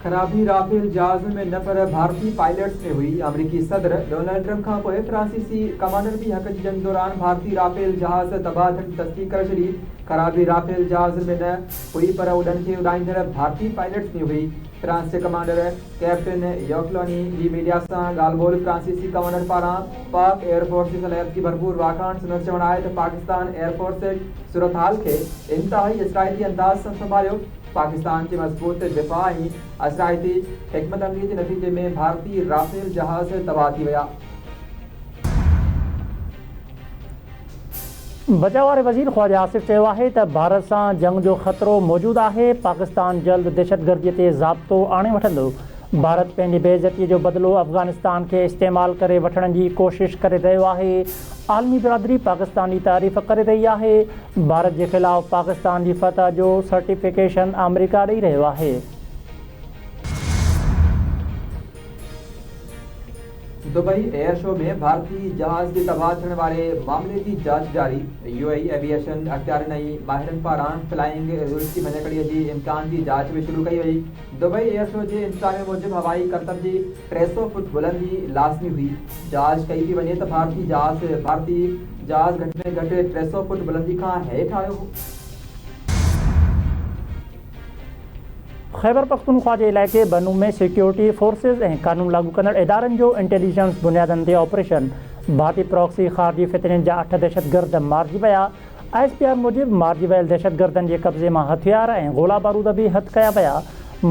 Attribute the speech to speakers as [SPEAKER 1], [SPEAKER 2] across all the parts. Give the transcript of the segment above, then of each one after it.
[SPEAKER 1] खराबी राफेल जहाज़ में न पर भारतीय पायलट्स में हुई। अमरीकी सदर डोनाल्ड ट्रंप खां पोइ फ्रांसीसी कमांडर भी हक़ जी जंग दौरान भारतीय राफेल जहाज़ तबाह थियण जी तस्दीक़ करे छॾी। खराबी राफेल जहाज़ में न हुई पर उड़नि खे उॾाईंदड़ भारतीय पायलट्स में हुई। फ्रांस जे कमांडर कैप्टन यॉकलॉनी जी मीडिया सां ॻाल्हि ॿोल फ्रांसीसी कमांडर पारां पाक एयरफोर्स जी सलाहियत जी भरपूर वाखाण। संदसि चवणु आहे त पाकिस्तान एयरफोर्स सूरत हाल खे इंतिहाई इसराइती अंदाज़ सां संभालियो। पाकिस्तान जे मज़बूत दिफ़ा ऐं असराइती हिकमत अमली जे नतीजे में भारतीय राफेल जहाज़ तबाह थी विया।
[SPEAKER 2] बचाव वारे वज़ीर ख़्वाजा आसिफ़ चयो आहे त भारत सां जंग जो ख़तरो मौजूदु आहे। पाकिस्तान जल्द दहशतगर्दीअ ते ज़ाब्तो आणे वठंदो। भारत पंहिंजी बेइज़तीअ जो बदिलो अफ़गानिस्तान खे इस्तेमालु करे वठण जी कोशिशि करे रहियो आहे। आलमी बिरादरी पाकिस्तान जी तारीफ़ करे रही आहे। भारत जे ख़िलाफ़ पाकिस्तान जी फतह जो सर्टिफिकेशन अमेरिका ॾेई रहियो आहे।
[SPEAKER 1] दुबई एयर शो में भारतीय जहाज़ जे तबाह थियण वारे मामले जी जांच जारी। यूएई एविएशन अख़्तियारनि ऐं माहिरनि पारां फ्लाइंग रूल्स जी भञकड़ीअ जी इम्कान जी जांच में शुरू कई वई। दुबई एयर शो जे इंतिज़ामिया मूजिबि हवाई करतब जी 300 फुट बुलंदी लाज़मी हुई। जांच कई थी वञे त भारतीय जहाज़ घटि में घटि 300 फुट बुलंदी खां हेठि आयो हो।
[SPEAKER 2] ख़ैबर पख्तूनख्वा जे इलाइक़े बनू में सिक्योरिटी फोर्सिस ऐं क़ानून लागू कंदड़ इदारनि जो इंटेलिजेंस बुनियादनि ते ऑपरेशन। भारतीय प्रॉक्सी ख़ारजी फितरनि जा 8 दहशतगर्द मारिजी विया। ISPR मूजिबि मारिजी वियल दहशतगर्दनि जे कब्ज़े मां हथियार ऐं गोला बारूद बि हथ कया विया।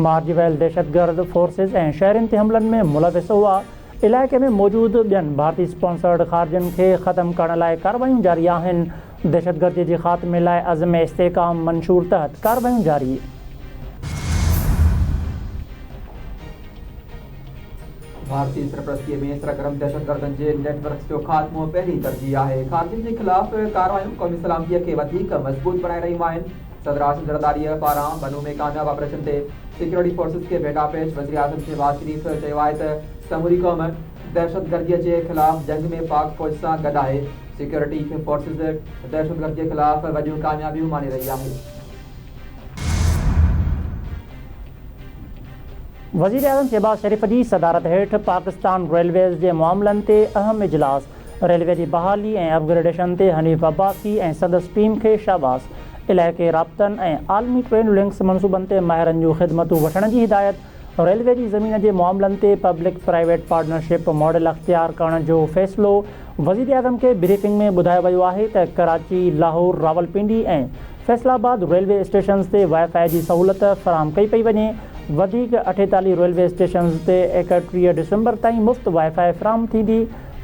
[SPEAKER 2] मारिजी वियल दहशतगर्द फोर्सिस ऐं शहरनि ते हमलनि में मुलविस हुआ। इलाइक़े में मौजूदु ॿियनि भारतीय स्पॉन्सर्ड ख़ारजनि खे ख़तमु करण लाइ कार्रवायूं जारी आहिनि। दहशतगर्दी जे ख़ात्मे लाइ अज़म इस्तेहकाम मंशूर तहत कार्रवायूं जारी।
[SPEAKER 1] भारतीय सरपरस्तीअ में सरगर्म दहशतगर्दनि जे नेटवर्क जो ख़ात्मो पहिरीं तरजीह आहे। ख़ारजियुनि जे ख़िलाफ़ कार्रवायूं क़ौमी सलामतीअ खे वधीक मज़बूत बणाए रहियूं आहिनि। सदर आसिम ज़रदारीअ पारां बनू में कामयाब ऑपरेशन ते सिक्योरिटी फोर्सिस खे भेटा पेश। वज़ीर आज़म शहबाज शरीफ़ चयो आहे त समूरी क़ौम दहशतगर्दीअ जे ख़िलाफ़ जंग में पाक फ़ौज सां गॾु आहे। सिक्योरिटी फोर्सिस दहशतगर्दीअ जे ख़िलाफ़ वॾियूं कामयाबियूं माने रही आहे।
[SPEAKER 2] वज़ीर आज़म शहबाज शरीफ़ जी सदारत हेठि पाकिस्तान रेलवेज़ जे मामलनि ते अहम इजलास। रेलवे जी बहाली ऐं अपग्रेडेशन ते हनीफ़ अब्बासी ऐं संदसि टीम खे शाबाश। इलाइक़े राब्तनि ऐं आलमी ट्रेन लिंक्स मनसूबनि ते माहिरनि जूं ख़िदमतूं वठण जी हिदायत। रेलवे जी ज़मीन जे मामलनि ते पब्लिक प्राइवेट पार्टनरशिप मॉडल अख़्तियार करण जो फ़ैसिलो। वज़ीर आज़म खे ब्रीफिंग में ॿुधायो वियो आहे त कराची, लाहौर, रावलपिंडी ऐं फैसलाबाद रेलवे स्टेशन्स ते वाईफाई जी सहूलियत फ़राहम कई पई वञे। वधीक 48 रेलवे स्टेशन्स ते 31 डिसंबर ताईं मुफ़्त वाईफाई फ़राहम थींदी।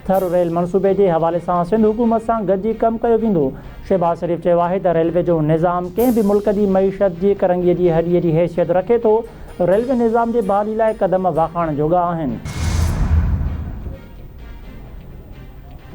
[SPEAKER 2] थर रेल मनसूबे जे हवाले सां सिंध हुकूमत सां गॾिजी कमु कयो वेंदो। शहबाज शरीफ़ चयो आहे त रेलवे जो निज़ाम कंहिं बि मुल्क जी मईशत जी करंगीअ जी हॾीअ जी हैसियत रखे थो। रेलवे निज़ाम जे बहाली लाइ क़दम वाखाण जोगा आहिनि।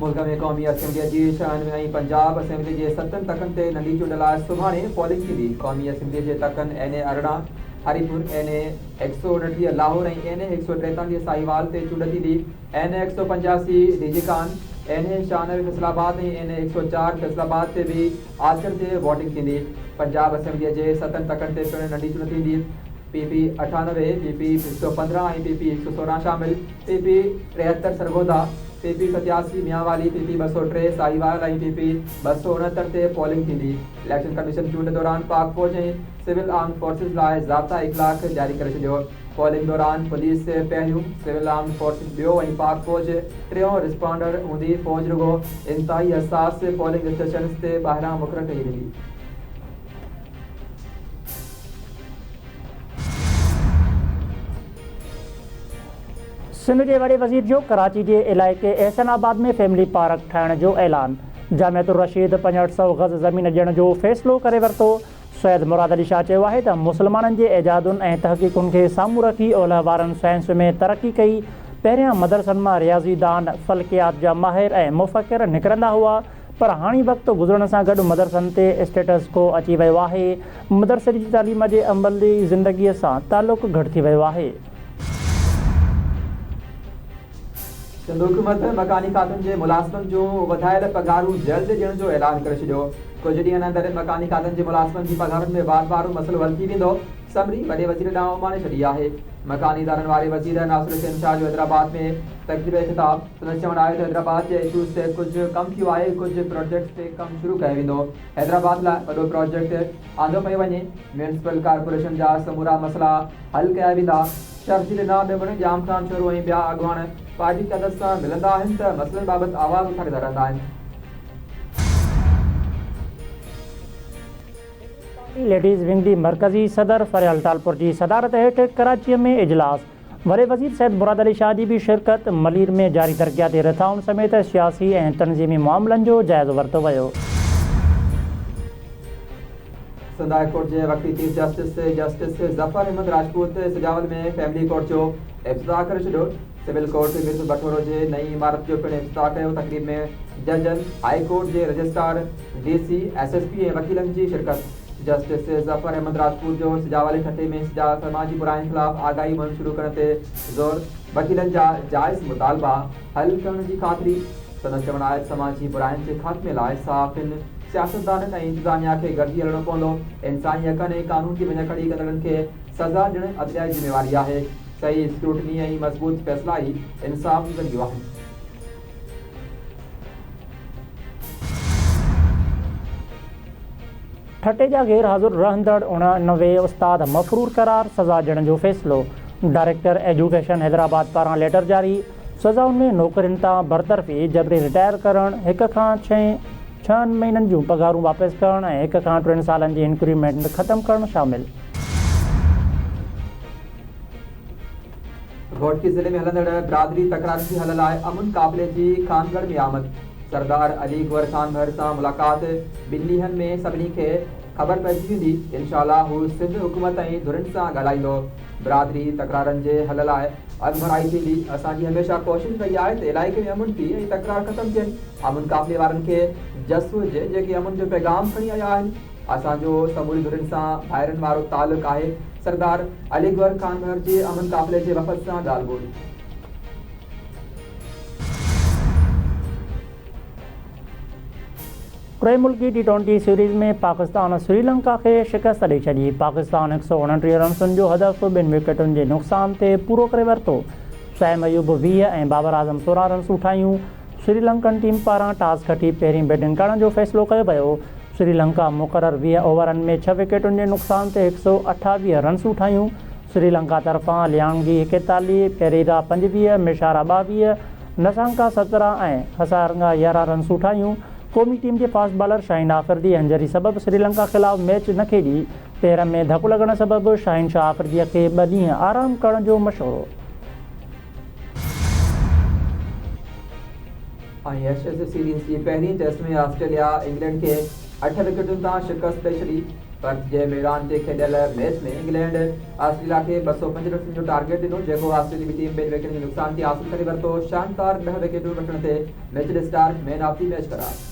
[SPEAKER 1] मुल्क में क़ौमी असेंबलीअ जी 96 ऐं पंजाब असेंबली जे 7 तखनि ते नंढी चूंड लाइ सुभाणे पोलिंग थींदी। क़ौमी असेंबलीअ जे तखनि NA 18, हरीपुर, NA 129 लाहौर ऐं NA 143 साहिवाल ते चूंड थींदी। NA 185 डीजीकान, NA 96 फैसलाबाद ऐं NA 104 फैसलाबाद ते बि आचर ते वोटिंग थींदी। पंजाब असेंबलीअ जे 7 तखनि ते पिणु नंढी चूंड थींदी। PP 98, PP 115 ऐं PP 116 शामिल। PP 73 Sargodha, PP 87 Mianwali, PP 203 Sahiwal ऐं PP 269 ते पोलिंग थींदी। इलेक्शन कमीशन चूंड दौरान पाक फ़ौज ऐं सिविल आर्म्ड फोर्सिस लाइ ज़ाब्ता इख़लाक़ जारी करे छॾियो। पोलिंग दौरान पुलिस पहिरियों, सिविल आर्म्ड फोर्सिस ॿियो ऐं पाक फ़ौज टियों रिस्पॉन्डर हूंदी। फ़ौज रुगो इंतिहाई हसास पोलिंग स्टेशन्स ते ॿाहिरां मुक़ररु कई वेंदी।
[SPEAKER 2] सिंध जे वॾे वज़ीर जो कराची जे इलाइक़े एहसनाबाद में फैमिली पार्क ठाहिण जो ऐलान। जामिअतुर रशीद 6500 गज़ ज़मीन ॾियण जो फ़ैसिलो करे वरितो। सैयद मुराद अली शाह चयो आहे त मुस्लमाननि जे इजादुनि ऐं तहक़ीक़ुनि खे साम्हूं रखी ओलह वारनि साइंस में तरक़ी कई। पहिरियां मदरसनि मां रियाज़ीदान, फ़ल्कियात जा माहिर ऐं मुफ़क्किर निकिरंदा हुआ, पर हाणे वक़्तु गुज़रण सां गॾु मदरसनि ते स्टेटस को अची वियो आहे। मदरसे जी तालीम जे अमली ज़िंदगीअ सां तालुक़ु घटि थी वियो आहे।
[SPEAKER 1] सिंध हुकूमत मकानी खातनि जे मुलाज़िमनि जूं वधायल पघारूं जल्द ॾियण जो ऐलान करे छॾियो। कुझु ॾींहनि अंदरि मकानी खातनि जे मुलाज़िमनि जी पघारुनि में वार वारो मसइलो हल थी वेंदो। समरी वॾे वज़ीर ॾांहुं माने छॾी आहे। मकानी इदारनि वारे वज़ीर नासिर हुसैन शाह जो हैदराबाद में तक़रीब ख़िताब। संदसि चवणु आहे त हैदराबाद जे इशूज़ ते कुझु कमु थियो आहे, कुझु प्रोजेक्ट्स ते कमु शुरू कयो वेंदो। हैदराबाद लाइ वॾो प्रोजेक्ट आंदो पियो वञे। म्यूनिसिपल कॉर्पोरेशन जा समूरा मसइला हल कया वेंदा। शर्जी ॾिना में पिणु जाम ख़ान छोरो ऐं ॿिया अॻुवान पार्टी क़दस सां मिलंदा आहिनि त मसइलनि बाबति आवाज़ उथारींदा रहंदा आहिनि।
[SPEAKER 2] लेडीज़ विंग जी मरकज़ी सदर फरियाल टालपुर जी सदारत हेठि कराची में इजलास। वॾे वज़ीर सैद मुराद अली शाह जी भी शिरकत। मलीर में जारी तरक़ियाती रिथाउनि समेत सियासी ऐं तनज़ीमी मामलनि जो जाइज़ो वरितो वियो।
[SPEAKER 1] सिंध हाई कोर्ट जे वक़्ती चीफ जस्टिस ज़फ़र अहमद राजपूत सिजावल में फैमिली कोर्ट जो इफ्तिताह करे छॾियो। सिविल कोर्ट मिर्ज़ बटोरो जे नई इमारत जो पिणु इफ्तिताह कयो। तक़रीब में जजनि, हाई कोर्ट जे रजिस्ट्रार, DC, SSP ऐं वकीलनि जी शिरकत। जस्टिस ज़फ़र अहमद राजपूत जो सिजावल ठटे में समाजी बुराइनि ख़िलाफ़ आगाही मुहिम शुरू करण ते ज़ोर। वकीलनि जा जाइज़ मुतालबा हल करण जी ख़ातिरी। संदसि चवणु आहे समाजी बुराइनि जे ख़ात्मे लाइ साफ़िन सियासतदाननि ऐं इंतिज़ामिया खे गॾिजी हलणो पवंदो। इंसानी हक़नि ऐं कानून जी भञकड़ी कंदड़नि खे सज़ा ॾियणु अदलिया जी ज़िम्मेवारी आहे। सही स्क्रूटनी ऐं मज़बूत फ़ैसिला ई इंसाफ़ जो ज़रियो आहिनि।
[SPEAKER 2] ठटे जा गैर हाज़ुर रहंदड़ 89 उस्ताद मफ़रूर करार, सज़ा ॾियण जो फ़ैसिलो। डायरेक्टर एजुकेशन हैदराबाद पारां लेटर जारी। सज़ाउनि में नौकरियुनि तां बरतरफ़ी, जबरी रिटायर करणु, 1 खां 6 महीननि जूं पघारूं वापसि करणु ऐं 1 खां 3 सालनि जी इंक्रीमेंट ख़तमु करणु शामिल।
[SPEAKER 1] घोटकी ज़िले में हलंदड़ बिरादरी तकरार जी हल लाइ अमुन काफ़िले जी खानगढ़ में आमद। सरदार अली अकबर खान भर सां मुलाक़ात। 2 ॾींहनि में सभिनी खे ख़बर पइजी वेंदी। इंशाअल्लाह हू सिंध हुकूमत ऐं धुरिन सां ॻाल्हाईंदो। बिरादरी तकरारनि जे हल लाइ अॻभराई थींदी। असांजी हमेशह कोशिशि रही आहे त इलाइक़े में अमुन थी ऐं तकरार ख़तमु थियनि। अमुन काफ़िले वारनि खे जस हुजे जेके अमुन जो पैगाम खणी आया आहिनि। असांजो समूरी धुरिन सां ॿाहिरनि वारो तालुक़ु आहे। सरदार अली अकबर खान भर जे अमन काफ़िले जे वफ़द सां ॻाल्हि ॿोली।
[SPEAKER 2] टे मुल्की T20 सीरीज़ में पाकिस्तान श्रीलंका खे शिकस्त ॾेई छॾी। पाकिस्तान 129 रन्सुनि जो हदफ़ 2 विकेटुनि जे नुक़सान ते पूरो करे वरितो। शाइम अयूब 20 ऐं बाबर आज़म 16 रन्सूं ठाहियूं। श्रीलंकन टीम पारां टॉस खटी पहिरीं बैटिंग करण जो फ़ैसिलो कयो वियो। श्रीलंका मुक़ररु 20 ओवरनि में 6 विकेटुनि जे नुक़सान ते 128 रन्सूं ठाहियूं। श्रीलंका तरफ़ां लियांगी 41, पेरेरा 25, मिशारा 22, नसांका 17 ऐं हसारंगा 11 रन्सूं ठाहियूं। क़ौमी टीम जे फास्ट बॉलर शाहीन आफ़रीदी इंजरी सबबि श्रीलंका ख़िलाफ़ मैच न खेॾी। पेर में धकु लॻण सबबि शाहीन शाह आफ़रीदीअ खे 2 ॾींहं आराम करण जो मशवरो।
[SPEAKER 1] एशेज़ सीरीज़ जी पहिरीं टेस्ट में ऑस्ट्रेलिया इंग्लैंड खे 8 विकेटुनि तां शिकस्त ॾेई छॾी। पर्थ जे मैदान ते खेॾियल मैच में इंग्लैंड ऑस्ट्रेलिया खे 205 रननि जो टारगेट ॾिनो, जेको ऑस्ट्रेलियाई टीम 2 विकेटनि जे नुक़सान ते हासिल करे वरितो। शानदार 10 विकेटूं वठण ते Mitchell Starc man of the match करार।